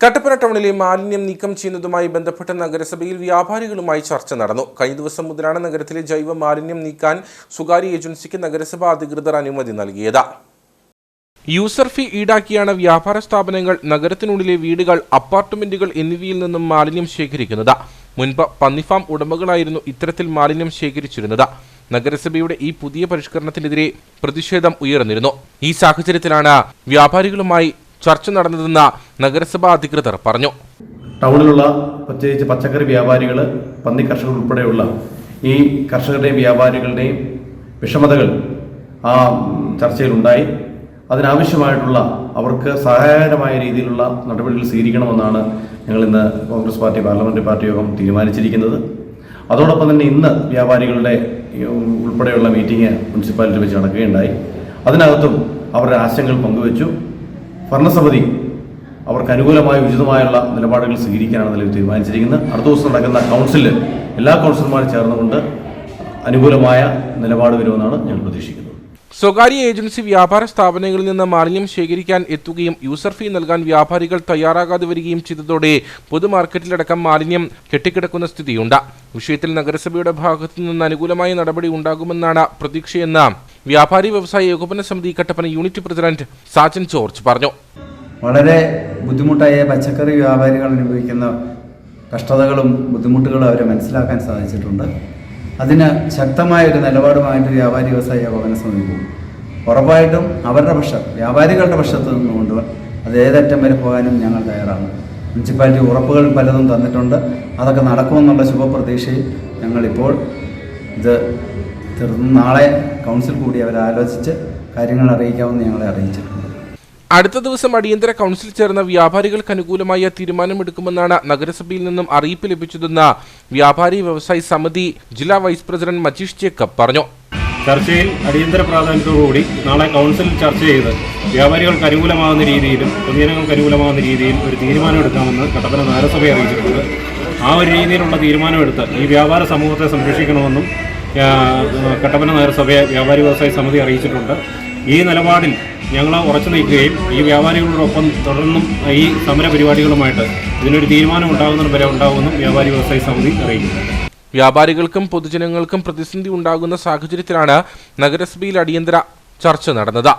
കട്ടപ്പന ടൗണിലെ മാലിന്യം നീക്കം ചെയ്യുന്നതുമായി ബന്ധപ്പെട്ട നഗരസഭയിൽ വ്യാപാരികളുമായി ചർച്ച നടന്നു. കഴിഞ്ഞ ദിവസം മുതലാണ് നഗരത്തിലെ ജൈവ മാലിന്യം നീക്കാൻ സ്വകാര്യ ഏജൻസിക്ക് നഗരസഭാ അധികൃതർ അനുമതി നൽകിയത്. യൂസർ ഫീ ഈടാക്കിയാണ് വ്യാപാര സ്ഥാപനങ്ങൾ നഗരത്തിനുള്ളിലെ വീടുകൾ, അപ്പാർട്ട്മെന്റുകൾ എന്നിവയിൽ നിന്നും മാലിന്യം ശേഖരിക്കുന്നത്. മുൻപ് പന്നിഫാം ഉടമകളായിരുന്നു ഇത്തരത്തിൽ മാലിന്യം ശേഖരിച്ചിരുന്നത്. നഗരസഭയുടെ ഈ പുതിയ പരിഷ്കരണത്തിനെതിരെ പ്രതിഷേധം ഉയർന്നിരുന്നു. ഈ സാഹചര്യത്തിലാണ് വ്യാപാരികളുമായി ചർച്ച നടന്നതെന്ന് നഗരസഭാ അധികൃതർ പറഞ്ഞു. ടൗണിലുള്ള പ്രത്യേകിച്ച് പച്ചക്കറി വ്യാപാരികൾ, പന്നി കർഷകർ ഉൾപ്പെടെയുള്ള ഈ കർഷകരുടെയും വ്യാപാരികളുടെയും വിഷമതകൾ ആ ചർച്ചയിലുണ്ടായി. അതിനാവശ്യമായിട്ടുള്ള അവർക്ക് സഹായകരമായ രീതിയിലുള്ള നടപടികൾ സ്വീകരിക്കണമെന്നാണ് ഞങ്ങൾ ഇന്ന് കോൺഗ്രസ് പാർട്ടി പാർലമെന്ററി പാർട്ടി യോഗം തീരുമാനിച്ചിരിക്കുന്നത്. അതോടൊപ്പം തന്നെ ഇന്ന് വ്യാപാരികളുടെ ഉൾപ്പെടെയുള്ള മീറ്റിംഗ് മുനിസിപ്പാലിറ്റി വെച്ച് നടക്കുകയുണ്ടായി. അതിനകത്തും അവരുടെ ആശങ്കകൾ പങ്കുവച്ചു. ഭരണസമിതി അവർക്ക് അനുകൂലമായ ഉചിതമായുള്ള നിലപാടുകൾ സ്വീകരിക്കാനാണ് നിലവിൽ തീരുമാനിച്ചിരിക്കുന്നത്. അടുത്ത ദിവസം നടക്കുന്ന കൗൺസിലിൽ എല്ലാ കൗൺസിലർമാരും ചേർന്നുകൊണ്ട് അനുകൂലമായ നിലപാട് വരുമെന്നാണ് ഞാൻ പ്രതീക്ഷിക്കുന്നത്. സ്വകാര്യ ഏജൻസി വ്യാപാര സ്ഥാപനങ്ങളിൽ നിന്ന് മാലിന്യം ശേഖരിക്കാൻ എത്തുകയും യൂസർ ഫീ നൽകാൻ വ്യാപാരികൾ തയ്യാറാകാതെ വരികയും ചെയ്തതോടെ പൊതുമാർക്കറ്റിലടക്കം മാലിന്യം കെട്ടിക്കിടക്കുന്ന സ്ഥിതിയുണ്ട്. വിഷയത്തിൽ നഗരസഭയുടെ ഭാഗത്തു നിന്ന് അനുകൂലമായ നടപടി ഉണ്ടാകുമെന്നാണ് പ്രതീക്ഷയെന്ന് വ്യാപാരി വ്യവസായ ഏകോപന സമിതി Kattappana unit president Sajan George പറഞ്ഞു. വളരെ ബുദ്ധിമുട്ടായ പച്ചക്കറി വ്യാപാരികൾ അനുഭവിക്കുന്ന കഷ്ടതകളും ബുദ്ധിമുട്ടുകളും അവരെ മനസ്സിലാക്കാൻ സാധിച്ചിട്ടുണ്ട്. അതിന് ശക്തമായ ഒരു നിലപാടുമായിട്ട് വ്യാപാരി വ്യവസായ ഏകോപന സമിതി പോകും. ഉറപ്പായിട്ടും അവരുടെ വ്യാപാരികളുടെ പക്ഷത്ത് നിന്നുകൊണ്ട് അത് ഏതറ്റം വരെ പോകാനും ഞങ്ങൾ തയ്യാറാണ്. മുനിസിപ്പാലിറ്റി ഉറപ്പുകൾ പലതും തന്നിട്ടുണ്ട്. അതൊക്കെ നടക്കുമെന്നുള്ള ശുഭപ്രതീക്ഷയിൽ ഞങ്ങളിപ്പോൾ ഇത് നാളെ കൗൺസിൽ കൂടി അവരാലോചിച്ച് കാര്യങ്ങൾ അറിയിക്കാമെന്ന് ഞങ്ങളെ അറിയിച്ചിട്ടുണ്ട്. അടുത്ത ദിവസം അടിയന്തര കൗൺസിൽ ചേർന്ന വ്യാപാരികൾക്ക് അനുകൂലമായ തീരുമാനമെടുക്കുമെന്നാണ് നഗരസഭയിൽ നിന്നും അറിയിപ്പ് ലഭിച്ചതെന്ന് വ്യാപാരി വ്യവസായി സമിതി ജില്ലാ വൈസ് പ്രസിഡന്റ് മജീഷ് ജേക്കബ് പറഞ്ഞു. ചർച്ചയിൽ അടിയന്തര പ്രാധാന്യത്തോടുകൂടി നാളെ കൗൺസിലിൽ ചർച്ച ചെയ്ത് വ്യാപാരികൾക്ക് അനുകൂലമാകുന്ന രീതിയിലും പൊതുജനങ്ങൾക്ക് അനുകൂലമാകുന്ന രീതിയിൽ ഒരു തീരുമാനമെടുക്കാമെന്ന് കട്ടപ്പന നഗരസഭയെ അറിയിച്ചിട്ടുണ്ട്. ആ ഒരു രീതിയിലുള്ള തീരുമാനമെടുത്ത് ഈ വ്യാപാര സമൂഹത്തെ സംരക്ഷിക്കണമെന്നും കട്ടപ്പന നഗരസഭയെ വ്യാപാരി വ്യവസായ സമിതി അറിയിച്ചിട്ടുണ്ട്. ഈ നിലപാടിൽ ഞങ്ങൾ ഉറച്ചു നിൽക്കുകയും ഈ വ്യാപാരികളോടൊപ്പം തുടർന്നും ഈ സമര പരിപാടികളുമായിട്ട് ഇതിനൊരു തീരുമാനം ഉണ്ടാകുന്നതിന് വരെ ഉണ്ടാകുമെന്നും വ്യാപാരി വ്യവസായ സമിതി അറിയിക്കുന്നു. വ്യാപാരികൾക്കും പൊതുജനങ്ങൾക്കും പ്രതിസന്ധി ഉണ്ടാകുന്ന സാഹചര്യത്തിലാണ് നഗരസഭയിൽ അടിയന്തര ചർച്ച നടന്നത്.